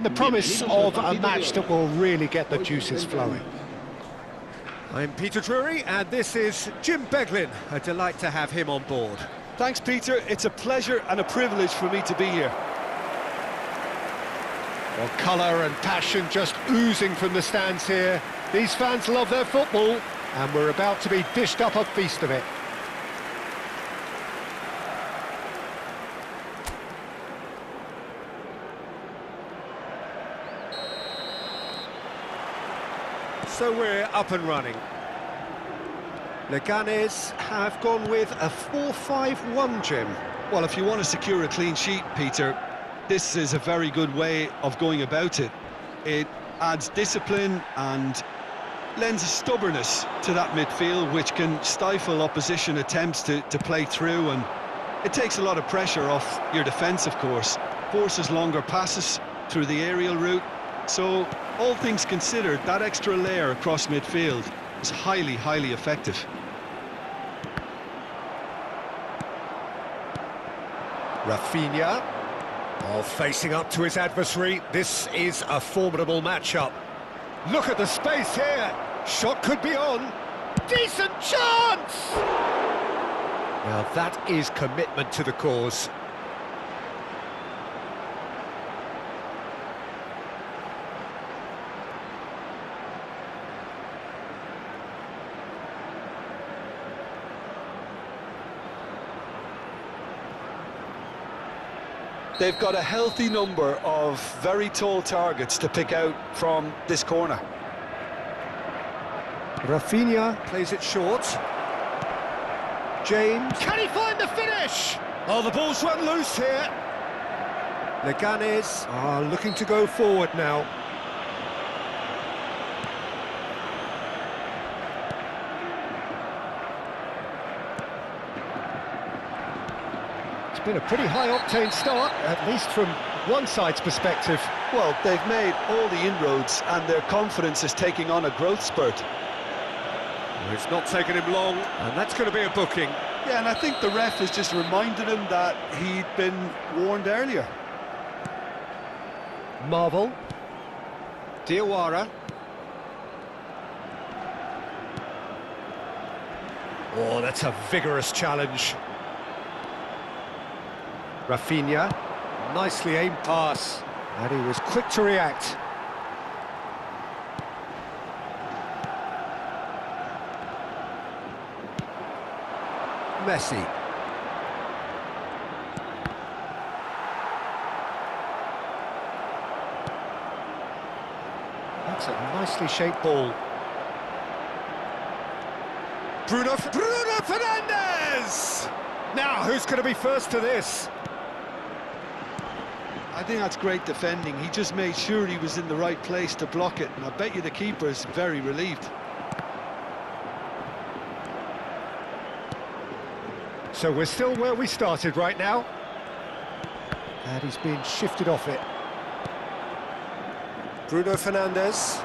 The promise of a match that will really get the juices flowing. I'm Peter Drury, and this is Jim Beglin. A delight to have him on board. Thanks, Peter. It's a pleasure and a privilege for me to be here. Well, colour and passion just oozing from the stands here. These fans love their football, and we're about to be dished up a feast of it. So we're up and running. Leganes have gone with a 4-5-1, Jim. Well, if you want to secure a clean sheet, Peter, this is a very good way of going about it. It adds discipline and lends a stubbornness to that midfield, which can stifle opposition attempts to play through, and it takes a lot of pressure off your defence, of course. Forces longer passes through the aerial route. So, all things considered, that extra layer across midfield is highly, highly effective. Rafinha, facing up to his adversary. This is a formidable matchup. Look at the space here. Shot could be on. Decent chance! Now that is commitment to the cause. They've got a healthy number of very tall targets to pick out from this corner. Rafinha, Plays it short. James. Can he find the finish? Oh, the ball's run loose here. Leganes are looking to go forward now. It's been a pretty high-octane start, at least from one side's perspective. Well, they've made all the inroads and their confidence is taking on a growth spurt. It's not taken him long, and that's going to be a booking. Yeah, and I think the ref has just reminded him that he'd been warned earlier. Marvel. Diawara. Oh, that's a vigorous challenge. Rafinha, nicely aimed pass, and he was quick to react. Messi. That's a nicely shaped ball. Bruno Fernandes! Now, who's going to be first to this? I think that's great defending. He just made sure he was in the right place to block it, and I bet you the keeper is very relieved. So we're still where we started right now. And he's being shifted off it. Bruno Fernandes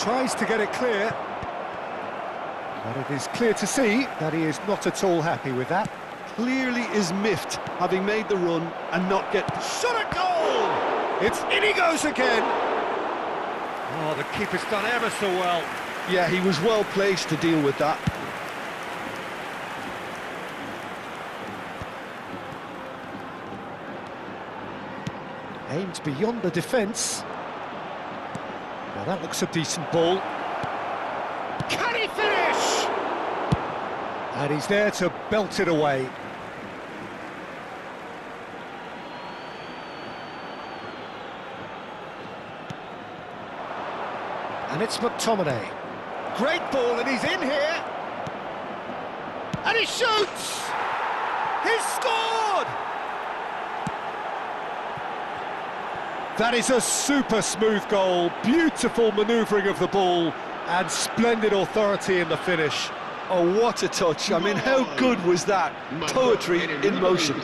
Tries to get it clear. But it is clear to see that he is not at all happy with that. Clearly is miffed, having made the run and not get... shot a goal! It's in he goes again. Oh, the keeper's done ever so well. Yeah, he was well placed to deal with that. Aimed beyond the defence. Now that looks a decent ball. Can he finish? And he's there to belt it away. And it's McTominay. Great ball, and he's in here. And he shoots! He's scored! That is a super smooth goal. Beautiful manoeuvring of the ball and splendid authority in the finish. Oh, what a touch. I mean, how good was that? Poetry in motion.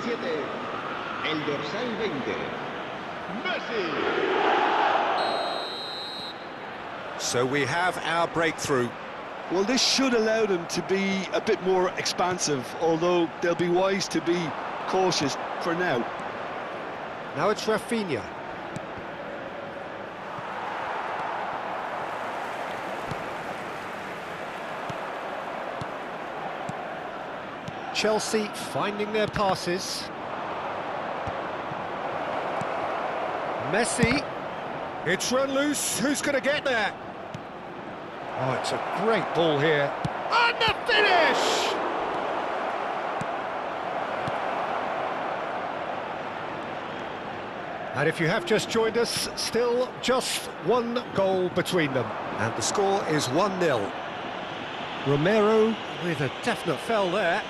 So we have our breakthrough. Well, this should allow them to be a bit more expansive, although they'll be wise to be cautious for now. Now it's Rafinha. Chelsea finding their passes. Messi. It's run loose. Who's going to get there? Oh, it's a great ball here. And the finish! And if you have just joined us, still just one goal between them. And the score is 1-0. Romero with a definite foul there.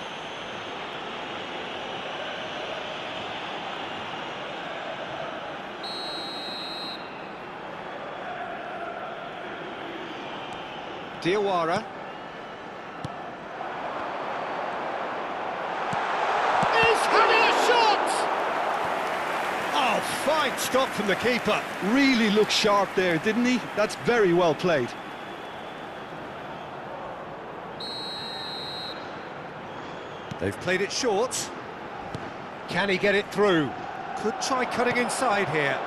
Diawara. He's having a shot! Oh, fine stop from the keeper. Really looked sharp there, didn't he? That's very well played. They've played it short. Can he get it through? Could try cutting inside here.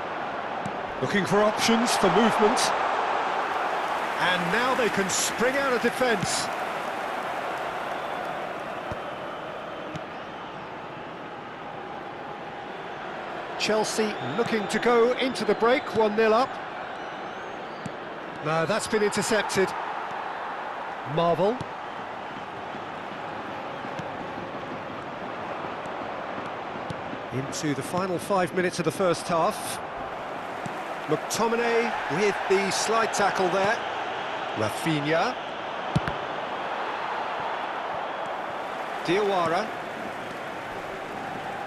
Looking for options for movement. And now they can spring out of defence. Chelsea looking to go into the break, 1-0 up. No, that's been intercepted. Marvel. Into the final 5 minutes of the first half. McTominay with the slide tackle there. Rafinha. Diawara.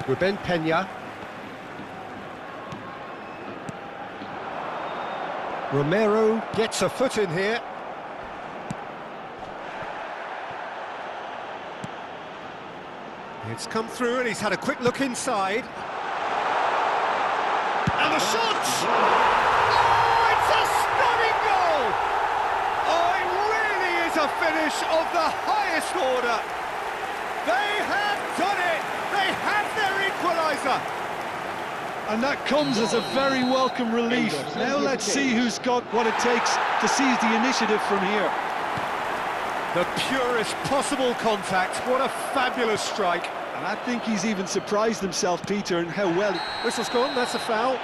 Ruben Peña. Romero gets a foot in here. It's come through and he's had a quick look inside. And the shot! Oh, it's a stunning goal! Oh, it really is a finish of the highest order. They have done it! They have their equaliser! And that comes as a very welcome relief. Now let's see who's got what it takes to seize the initiative from here. The purest possible contact. What a fabulous strike. And I think he's even surprised himself, Peter, and how well... Whistle's gone, that's a foul.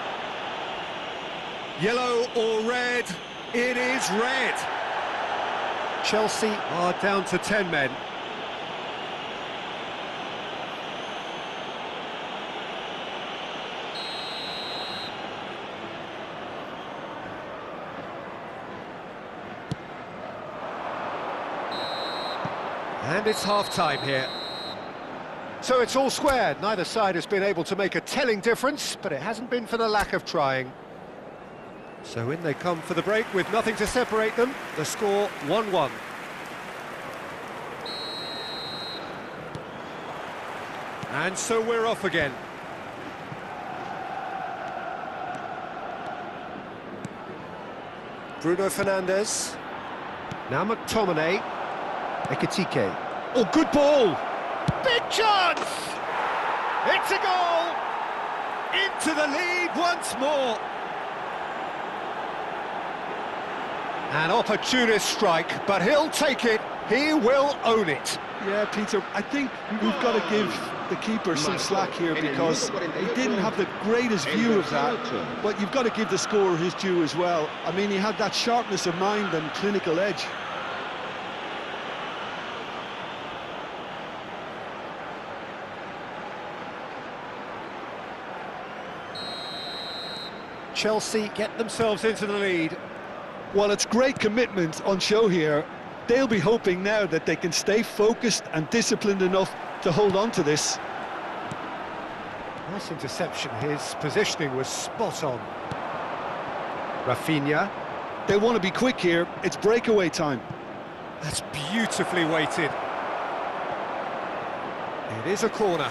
Yellow or red? It is red. Chelsea are down to 10 men. And it's half-time here. So it's all square. Neither side has been able to make a telling difference, but it hasn't been for the lack of trying. So in they come for the break with nothing to separate them. The score 1-1. And so we're off again. Bruno Fernandes. Now McTominay. Ekitike. Oh, good ball! Big chance! It's a goal! Into the lead once more. An opportunist strike, but he'll take it. He will own it. Yeah, Peter, I think we've got to give the keeper some slack here because he didn't have the greatest view of that, but you've got to give the scorer his due as well. I mean, he had that sharpness of mind and clinical edge. Chelsea get themselves into the lead. Well, it's great commitment on show here. They'll be hoping now that they can stay focused and disciplined enough to hold on to this. Nice interception. His positioning was spot on. Rafinha. They want to be quick here. It's breakaway time. That's beautifully weighted. It is a corner.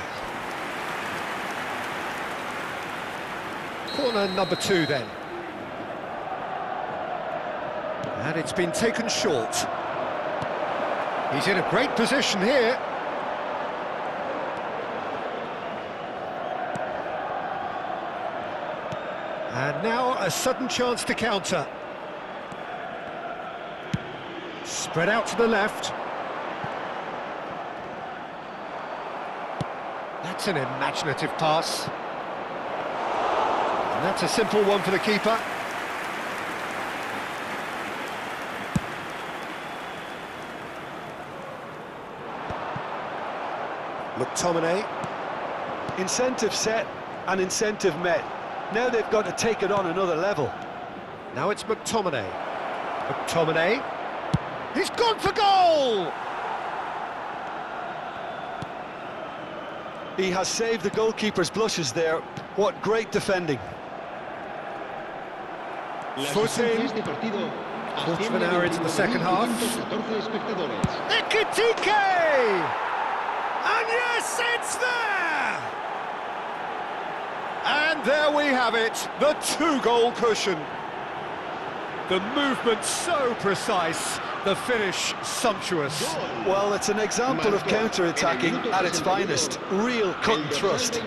Corner number 2 then. And it's been taken short. He's in a great position here. And now a sudden chance to counter. Spread out to the left. That's an imaginative pass. And that's a simple one for the keeper. McTominay. Incentive set and incentive met. Now they've got to take it on another level. Now it's McTominay. McTominay. He's gone for goal! He has saved the goalkeeper's blushes there. What great defending. Foot in. Quarter of an hour into the second half. Ekitike! And yes, it's there! And there we have it, the two-goal cushion. The movement so precise, the finish sumptuous. Well, it's an example of counter-attacking at its finest. Real cut and thrust.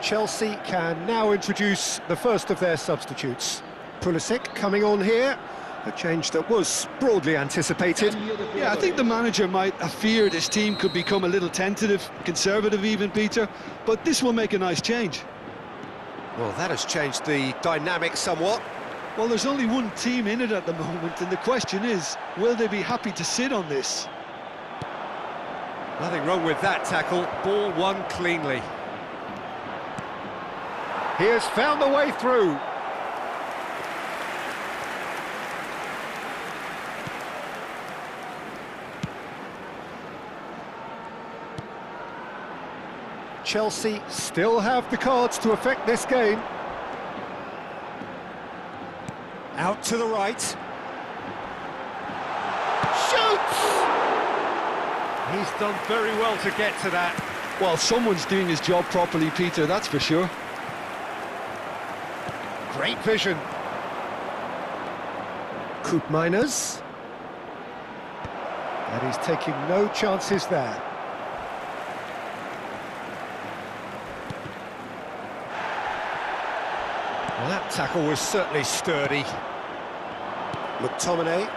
Chelsea can now introduce the first of their substitutes. Pulisic coming on here, a change that was broadly anticipated. Yeah, I think the manager might have feared his team could become a little tentative, conservative even, Peter, but this will make a nice change. Well, that has changed the dynamic somewhat. Well, there's only one team in it at the moment, and the question is, will they be happy to sit on this? Nothing wrong with that tackle, ball won cleanly. He has found the way through. Chelsea still have the cards to affect this game. Out to the right. Shoots! He's done very well to get to that. Well, someone's doing his job properly, Peter, that's for sure. Great vision. Koopmeiners. And he's taking no chances there. Well, that tackle was certainly sturdy. McTominay.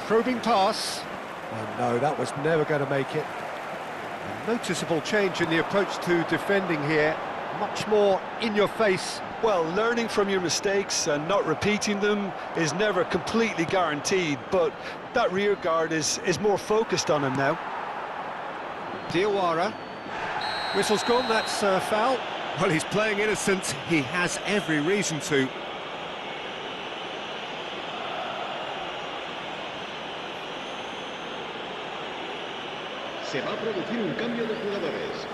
Probing pass. Oh no, that was never going to make it. A noticeable change in the approach to defending here. Much more in your face. Well, learning from your mistakes and not repeating them is never completely guaranteed, but that rear guard is more focused on him now. Diawara. Whistle's gone, that's foul. Well, he's playing innocent. He has every reason to. Se va a producir un cambio de jugadores.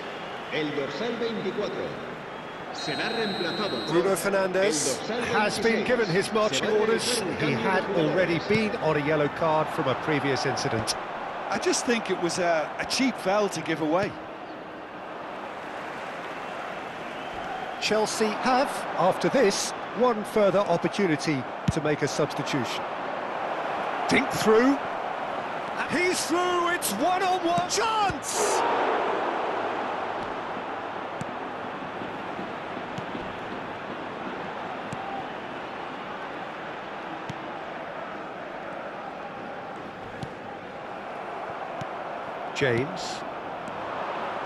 El dorsal 24 será reemplazado. Bruno Fernandes has been given his marching orders. He had already been on a yellow card from a previous incident. I just think it was a cheap foul to give away. Chelsea have, after this, one further opportunity to make a substitution. Dink through. He's through, it's one-on-one chance! James.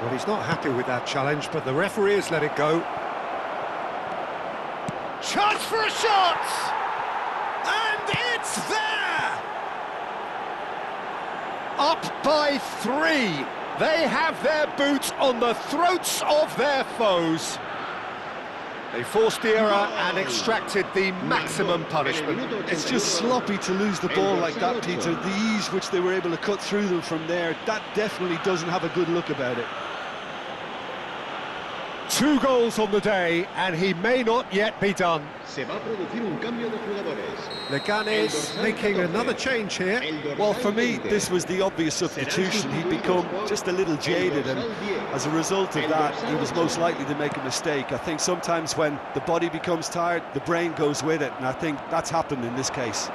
Well, he's not happy with that challenge, but the referee has let it go. Chance for a shot! And it's there! Up by 3. They have their boots on the throats of their foes. They forced the error and extracted the maximum punishment. It's just sloppy to lose the ball like that, Peter. The ease which they were able to cut through them from there, that definitely doesn't have a good look about it. 2 goals on the day, and he may not yet be done. Se va a producir un cambio de jugadores. Leganes making another change here. Well, for me, this was the obvious substitution. He'd become just a little jaded, and as a result of that, he was most likely to make a mistake. I think sometimes when the body becomes tired, the brain goes with it, and I think that's happened in this case.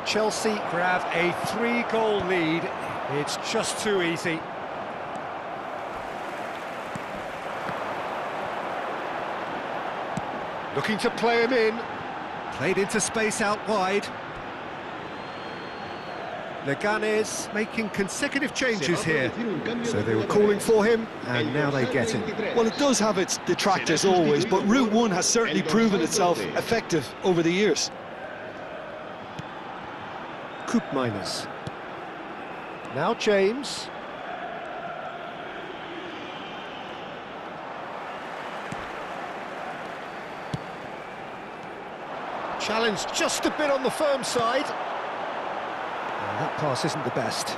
Chelsea grab a 3-goal lead. It's just too easy. Looking to play him in. Played into space out wide. Leganes making consecutive changes here. So they were calling for him, and now they get him. Well, it does have its detractors always, but Route 1 has certainly proven itself effective over the years. Koopmeiners. Now James. Challenge just a bit on the firm side. And that pass isn't the best.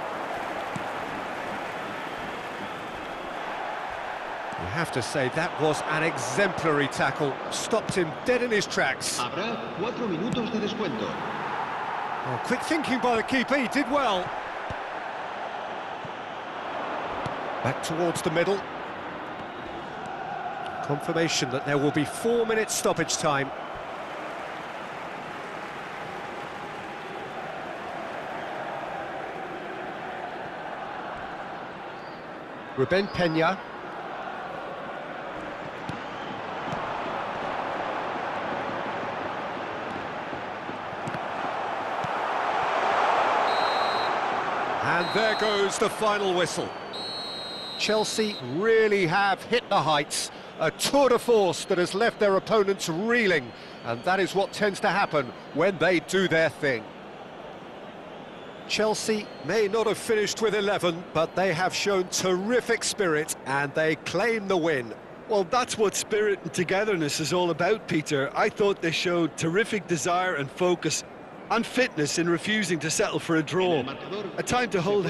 You have to say that was an exemplary tackle. Stopped him dead in his tracks. Habrá 4 minutos de descuento. Oh, quick thinking by the keeper, he did well. Back towards the middle. Confirmation that there will be 4 minutes stoppage time. Ruben Peña. And there goes the final whistle. Chelsea really have hit the heights. A tour de force that has left their opponents reeling. And that is what tends to happen when they do their thing. Chelsea may not have finished with 11, but they have shown terrific spirit and they claim the win. Well, that's what spirit and togetherness is all about, Peter. I thought they showed terrific desire and focus and fitness in refusing to settle for a draw. A time to hold